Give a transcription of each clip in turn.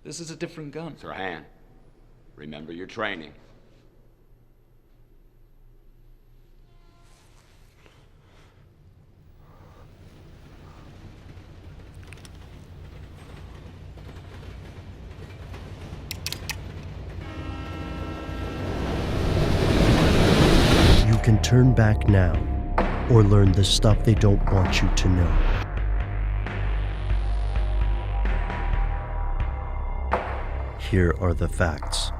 This is a different gun. Sirhan, remember your training. You can turn back now, or learn the stuff they don't want you to know. Here are the facts.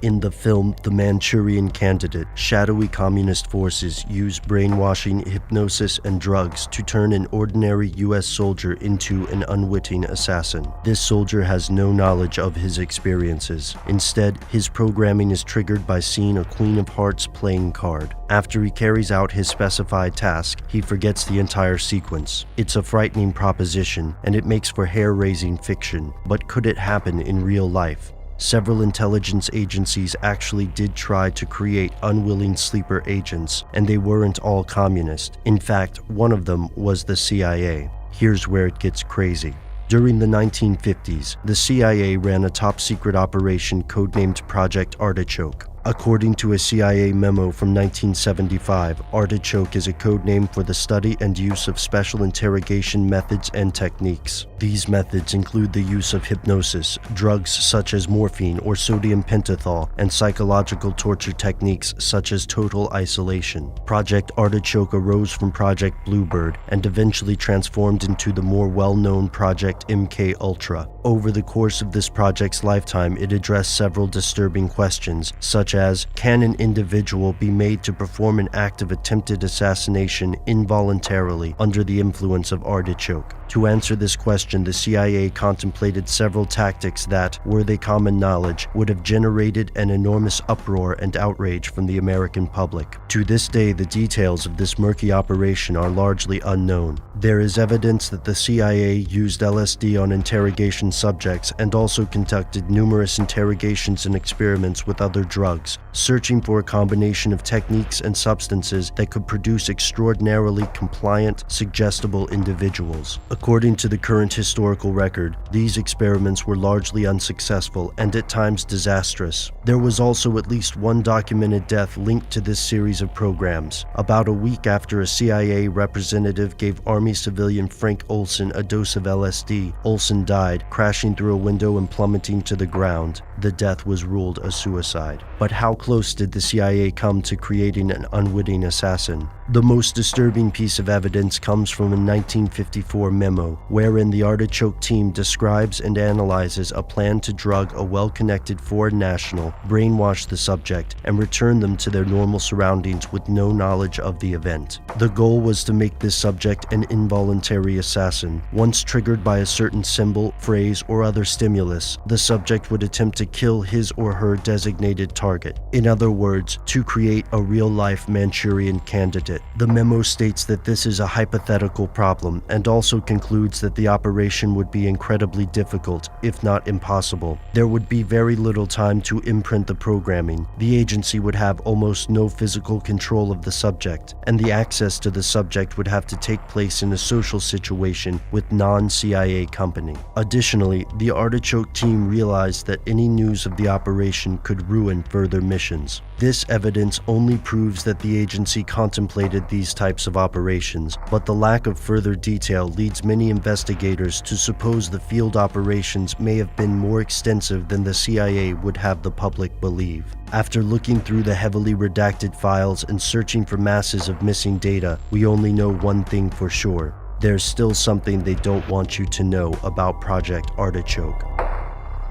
In the film The Manchurian Candidate, shadowy communist forces use brainwashing, hypnosis, and drugs to turn an ordinary US soldier into an unwitting assassin. This soldier has no knowledge of his experiences. Instead, his programming is triggered by seeing a Queen of Hearts playing card. After he carries out his specified task, he forgets the entire sequence. It's a frightening proposition, and it makes for hair-raising fiction. But could it happen in real life? Several intelligence agencies actually did try to create unwilling sleeper agents, and they weren't all communist. In fact, one of them was the CIA. Here's where it gets crazy. During the 1950s, the CIA ran a top-secret operation codenamed Project Artichoke. According to a CIA memo from 1975, Artichoke is a code name for the study and use of special interrogation methods and techniques. These methods include the use of hypnosis, drugs such as morphine or sodium pentothal, and psychological torture techniques such as total isolation. Project Artichoke arose from Project Bluebird and eventually transformed into the more well-known Project MK-Ultra. Over the course of this project's lifetime, it addressed several disturbing questions, such as, can an individual be made to perform an act of attempted assassination involuntarily under the influence of artichoke? To answer this question, the CIA contemplated several tactics that, were they common knowledge, would have generated an enormous uproar and outrage from the American public. To this day, the details of this murky operation are largely unknown. There is evidence that the CIA used LSD on interrogation subjects and also conducted numerous interrogations and experiments with other drugs, searching for a combination of techniques and substances that could produce extraordinarily compliant, suggestible individuals. According to the current historical record, these experiments were largely unsuccessful and at times disastrous. There was also at least one documented death linked to this series of programs. About a week after a CIA representative gave Army civilian Frank Olson a dose of LSD, Olson died, crashing through a window and plummeting to the ground. The death was ruled a suicide. But how close did the CIA come to creating an unwitting assassin? The most disturbing piece of evidence comes from a 1954 memo, wherein the Artichoke team describes and analyzes a plan to drug a well-connected foreign national, brainwash the subject, and return them to their normal surroundings with no knowledge of the event. The goal was to make this subject an involuntary assassin. Once triggered by a certain symbol, phrase, or other stimulus, the subject would attempt to kill his or her designated target. In other words, to create a real-life Manchurian candidate. The memo states that this is a hypothetical problem and also concludes that the operation would be incredibly difficult, if not impossible. There would be very little time to imprint the programming. The agency would have almost no physical control of the subject, and the access to the subject would have to take place in a social situation with non-CIA company. Additionally, the Artichoke team realized that any news of the operation could ruin further missions. This evidence only proves that the agency contemplated these types of operations, but the lack of further detail leads many investigators to suppose the field operations may have been more extensive than the CIA would have the public believe. After looking through the heavily redacted files and searching for masses of missing data, we only know one thing for sure. There's still something they don't want you to know about Project Artichoke.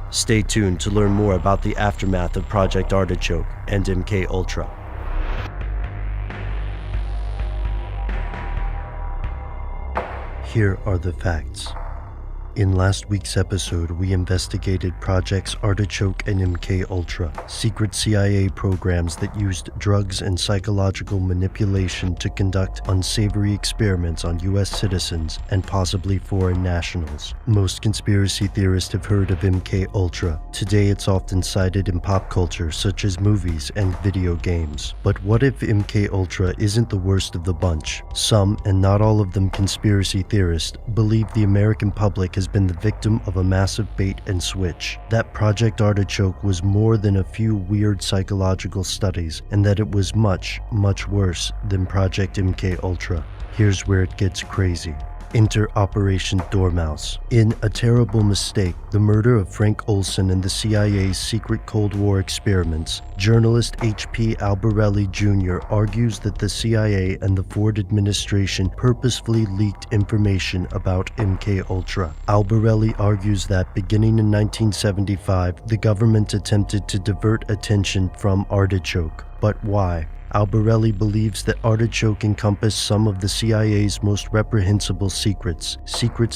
Stay tuned to learn more about the aftermath of Project Artichoke and MK-Ultra. Here are the facts. In last week's episode, we investigated Projects Artichoke and MK-Ultra, secret CIA programs that used drugs and psychological manipulation to conduct unsavory experiments on US citizens and possibly foreign nationals. Most conspiracy theorists have heard of MK-Ultra. Today it's often cited in pop culture, such as movies and video games. But what if MK-Ultra isn't the worst of the bunch? Some, and not all of them conspiracy theorists, believe the American public has has been the victim of a massive bait and switch. That Project Artichoke was more than a few weird psychological studies, and that it was much, much worse than Project MKUltra. Here's where it gets crazy. Enter Operation Dormouse. In A Terrible Mistake, the murder of Frank Olson and the CIA's secret Cold War experiments, journalist H.P. Albarelli Jr. argues that the CIA and the Ford administration purposefully leaked information about MKUltra. Albarelli argues that beginning in 1975, the government attempted to divert attention from Artichoke. But why? Albarelli believes that Artichoke encompassed some of the CIA's most reprehensible secrets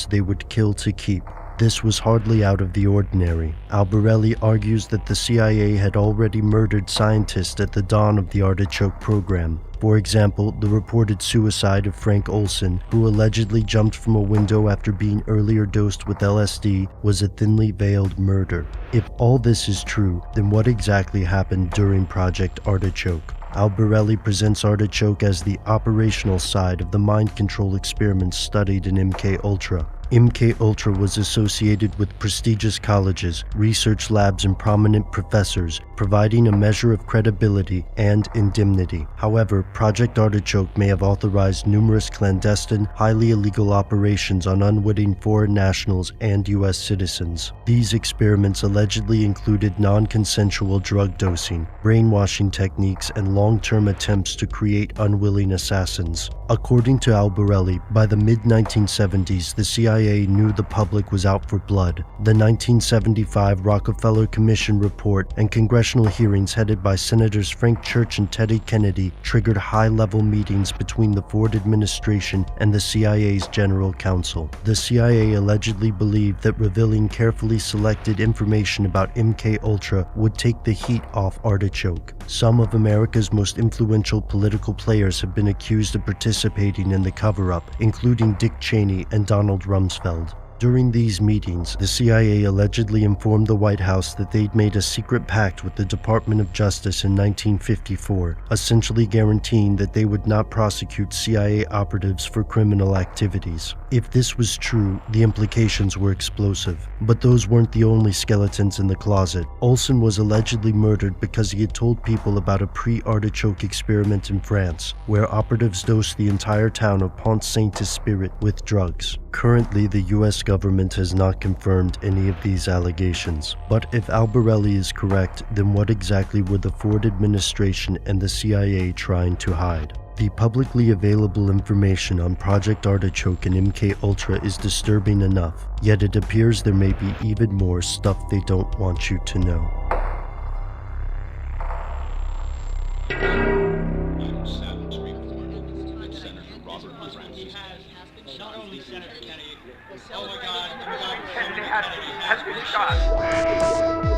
they would kill to keep. This was hardly out of the ordinary. Albarelli argues that the CIA had already murdered scientists at the dawn of the Artichoke program. For example, the reported suicide of Frank Olson, who allegedly jumped from a window after being earlier dosed with LSD, was a thinly veiled murder. If all this is true, then what exactly happened during Project Artichoke? Albarelli presents Artichoke as the operational side of the mind control experiments studied in MKUltra. MKUltra was associated with prestigious colleges, research labs, and prominent professors, providing a measure of credibility and indemnity. However, Project Artichoke may have authorized numerous clandestine, highly illegal operations on unwitting foreign nationals and U.S. citizens. These experiments allegedly included non-consensual drug dosing, brainwashing techniques, and long-term attempts to create unwilling assassins. According to Albarelli, by the mid-1970s, the CIA knew the public was out for blood. The 1975 Rockefeller Commission report and congressional hearings headed by Senators Frank Church and Teddy Kennedy triggered high-level meetings between the Ford administration and the CIA's general counsel. The CIA allegedly believed that revealing carefully selected information about MKUltra would take the heat off Artichoke. Some of America's most influential political players have been accused of participating in the cover-up, including Dick Cheney and Donald Rumsfeld. During these meetings, the CIA allegedly informed the White House that they'd made a secret pact with the Department of Justice in 1954, essentially guaranteeing that they would not prosecute CIA operatives for criminal activities. If this was true, the implications were explosive. But those weren't the only skeletons in the closet. Olson was allegedly murdered because he had told people about a pre-Artichoke experiment in France, where operatives dosed the entire town of Pont-Saint-Esprit with drugs. Currently, the U.S. government has not confirmed any of these allegations. But if Albarelli is correct, then what exactly were the Ford administration and the CIA trying to hide? The publicly available information on Project Artichoke and MKUltra is disturbing enough, yet it appears there may be even more stuff they don't want you to know. Has been shot.